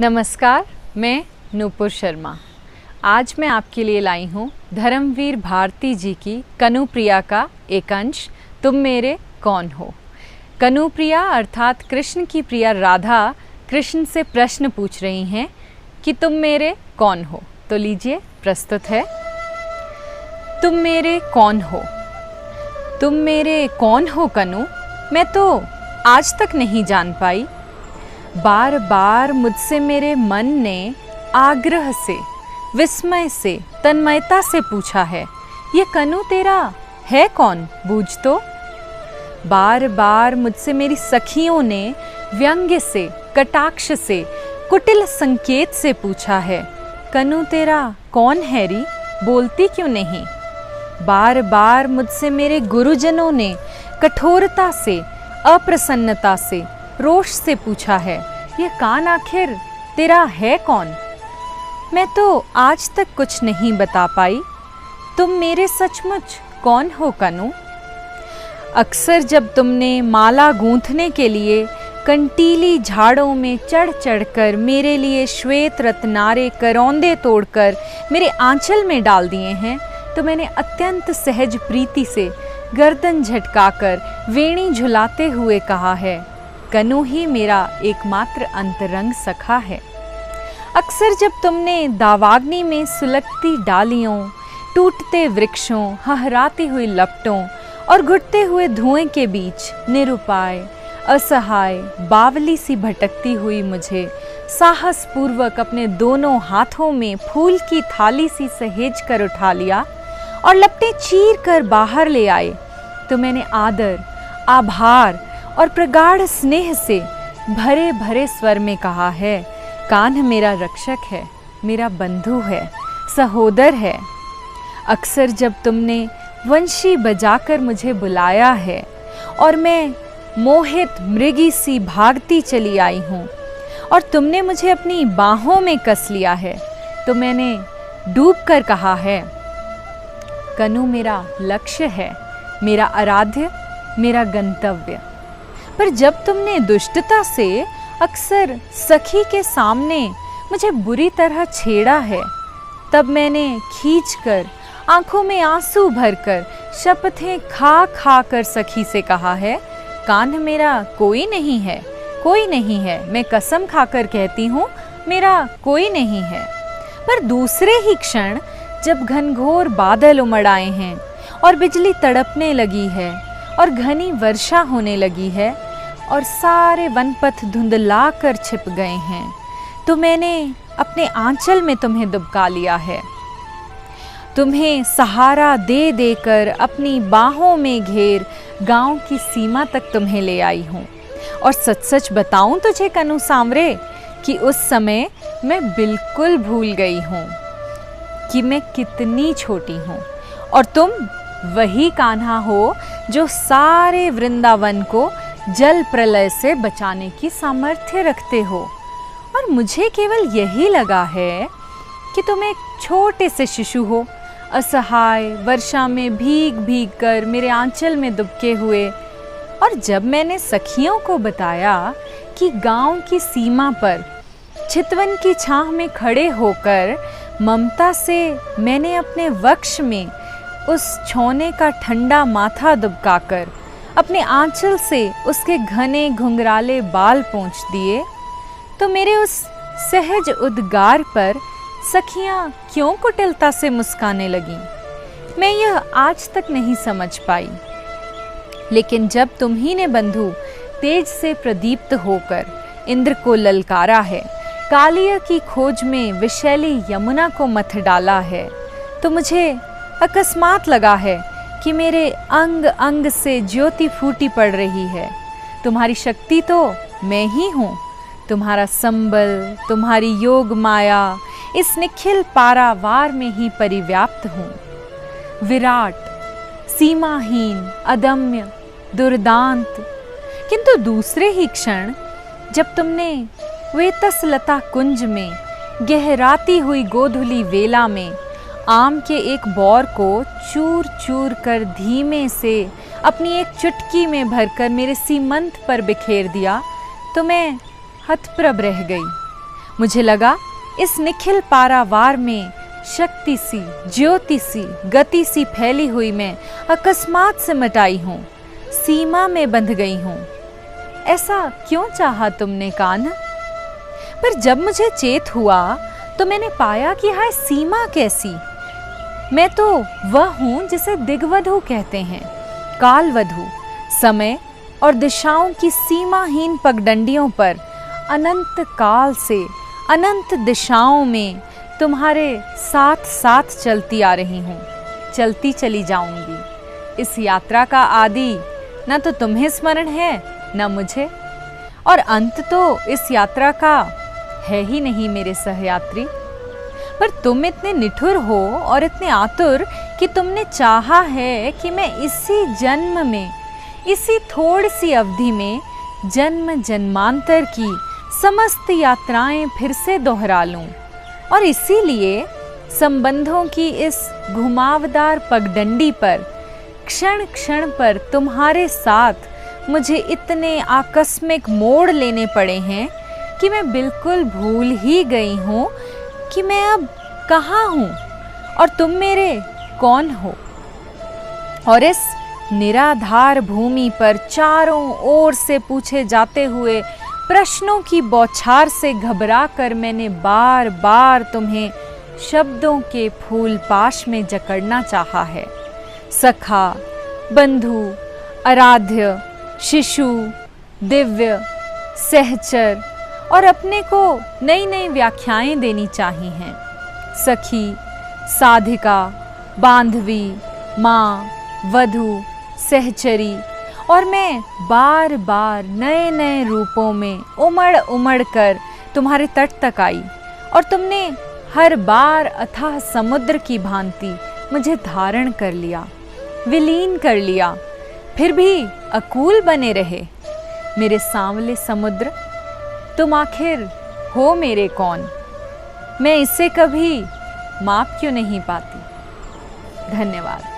नमस्कार, मैं नूपुर शर्मा। आज मैं आपके लिए लाई हूँ धर्मवीर भारती जी की कनुप्रिया का एक अंश, तुम मेरे कौन हो। कनुप्रिया अर्थात कृष्ण की प्रिया राधा कृष्ण से प्रश्न पूछ रही हैं कि तुम मेरे कौन हो। तो लीजिए, प्रस्तुत है। तुम मेरे कौन हो, तुम मेरे कौन हो कनु, मैं तो आज तक नहीं जान पाई। बार बार मुझसे मेरे मन ने आग्रह से, विस्मय से, तन्मयता से पूछा है, ये कनु तेरा है कौन, बूझ तो। बार बार मुझसे मेरी सखियों ने व्यंग्य से, कटाक्ष से, कुटिल संकेत से पूछा है, कनु तेरा कौन है री, बोलती क्यों नहीं। बार बार मुझसे मेरे गुरुजनों ने कठोरता से, अप्रसन्नता से, रोष से पूछा है, ये कान आखिर तेरा है कौन। मैं तो आज तक कुछ नहीं बता पाई, तुम मेरे सचमुच कौन हो कनु। अक्सर जब तुमने माला गूंथने के लिए कंटीली झाड़ों में चढ़ चढ़कर मेरे लिए श्वेत रत्नारे करौंदे तोड़कर मेरे आंचल में डाल दिए हैं, तो मैंने अत्यंत सहज प्रीति से गर्दन झटकाकर वेणी झुलाते हुए कहा है, कनु ही मेरा एकमात्र अंतरंग सखा है। अक्सर जब तुमने दावाग्नि में सुलगती डालियों, टूटते वृक्षों, हहराती हुई लपटों और घुटते हुए धुएं के बीच निरुपाय, असहाय, बावली सी भटकती हुई मुझे साहस पूर्वक अपने दोनों हाथों में फूल की थाली सी सहेज कर उठा लिया और लपटें चीर कर बाहर ले आए, तो मैंने आदर, आभार और प्रगाढ़ स्नेह से भरे भरे स्वर में कहा है, कान्ह मेरा रक्षक है, मेरा बंधु है, सहोदर है। अक्सर जब तुमने वंशी बजाकर मुझे बुलाया है और मैं मोहित मृगी सी भागती चली आई हूँ और तुमने मुझे अपनी बाहों में कस लिया है, तो मैंने डूब कर कहा है, कनु मेरा लक्ष्य है, मेरा आराध्य, मेरा गंतव्य। पर जब तुमने दुष्टता से अक्सर सखी के सामने मुझे बुरी तरह छेड़ा है, तब मैंने खींचकर आंखों में आंसू भरकर शपथें खा खा कर सखी से कहा है, कान्ह मेरा कोई नहीं है, कोई नहीं है, मैं कसम खाकर कहती हूँ मेरा कोई नहीं है। पर दूसरे ही क्षण जब घनघोर बादल उमड़ आए हैं और बिजली तड़पने लगी है और घनी वर्षा होने लगी है और सारे वनपथ धुंधला कर छिप गए हैं, तो मैंने अपने आंचल में तुम्हें दुबका लिया है। तुम्हें सहारा दे देकर अपनी बाहों में घेर गांव की सीमा तक तुम्हें ले आई हूँ। और सच सच बताऊं तुझे कनु सांवरे कि उस समय मैं बिल्कुल भूल गई हूँ कि मैं कितनी छोटी हूँ और तुम वही कान्हा हो जो सारे वृंदावन को जल प्रलय से बचाने की सामर्थ्य रखते हो। और मुझे केवल यही लगा है कि तुम एक छोटे से शिशु हो, असहाय, वर्षा में भीग भीग कर मेरे आंचल में दुबके हुए। और जब मैंने सखियों को बताया कि गांव की सीमा पर चितवन की छांव में खड़े होकर ममता से मैंने अपने वक्ष में उस छौने का ठंडा माथा दुबकाकर अपने आंचल से उसके घने घुंघराले बाल पोंछ दिए, तो मेरे उस सहज उद्गार पर सखियां क्यों कुटिलता से मुस्काने लगीं, मैं यह आज तक नहीं समझ पाई। लेकिन जब तुम ही ने बंधु तेज से प्रदीप्त होकर इंद्र को ललकारा है, कालिया की खोज में विशैली यमुना को मथ डाला है, तो मुझे अकस्मात लगा है कि मेरे अंग अंग से ज्योति फूटी पड़ रही है। तुम्हारी शक्ति तो मैं ही हूँ, तुम्हारा संबल, तुम्हारी योग माया इस निखिल पारावार में ही परिव्याप्त हूँ। विराट, सीमाहीन, अदम्य, दुर्दांत। किंतु दूसरे ही क्षण जब तुमने वेतसलता कुंज में गहराती हुई गोधुली वेला में आम के एक बौर को चूर चूर कर धीमे से अपनी एक चुटकी में भरकर मेरे सीमंत पर बिखेर दिया, तो मैं हतप्रभ रह गई मुझे लगा इस निखिल पारावार में शक्ति सी, ज्योति सी, गति सी फैली हुई मैं अकस्मात से मिटाई हूँ, सीमा में बंध गई हूँ। ऐसा क्यों चाहा तुमने कान्हा? पर जब मुझे चेत हुआ तो मैंने पाया कि हाय सीमा कैसी। मैं तो वह हूँ जिसे दिग्वधु कहते हैं, कालवधु। समय और दिशाओं की सीमाहीन पगडंडियों पर अनंत काल से अनंत दिशाओं में तुम्हारे साथ साथ चलती आ रही हूँ, चलती चली जाऊंगी। इस यात्रा का आदि न तो तुम्हें स्मरण है न मुझे, और अंत तो इस यात्रा का है ही नहीं मेरे सहयात्री। पर तुम इतने निठुर हो और इतने आतुर कि तुमने चाहा है कि मैं इसी जन्म में, इसी थोड़ी सी अवधि में जन्म जन्मांतर की समस्त यात्राएं फिर से दोहरा लूं, और इसीलिए संबंधों की इस घुमावदार पगडंडी पर क्षण क्षण पर तुम्हारे साथ मुझे इतने आकस्मिक मोड़ लेने पड़े हैं कि मैं बिल्कुल भूल ही गई हूँ कि मैं अब कहाँ हूँ और तुम मेरे कौन हो। और इस निराधार भूमि पर चारों ओर से पूछे जाते हुए प्रश्नों की बौछार से घबराकर मैंने बार बार तुम्हें शब्दों के फूल पाश में जकड़ना चाहा है। सखा, बंधु, आराध्य, शिशु, दिव्य, सहचर, और अपने को नई नई व्याख्याएं देनी चाहिए हैं। सखी, साधिका, बांधवी, माँ, वधू, सहचरी, और मैं बार बार नए नए रूपों में उमड़ उमड़ कर तुम्हारे तट तक आई, और तुमने हर बार अथाह समुद्र की भांति मुझे धारण कर लिया, विलीन कर लिया। फिर भी अकूल बने रहे मेरे सांवले समुद्र। तुम आखिर हो मेरे कौन? मैं इसे कभी माप क्यों नहीं पाती? धन्यवाद।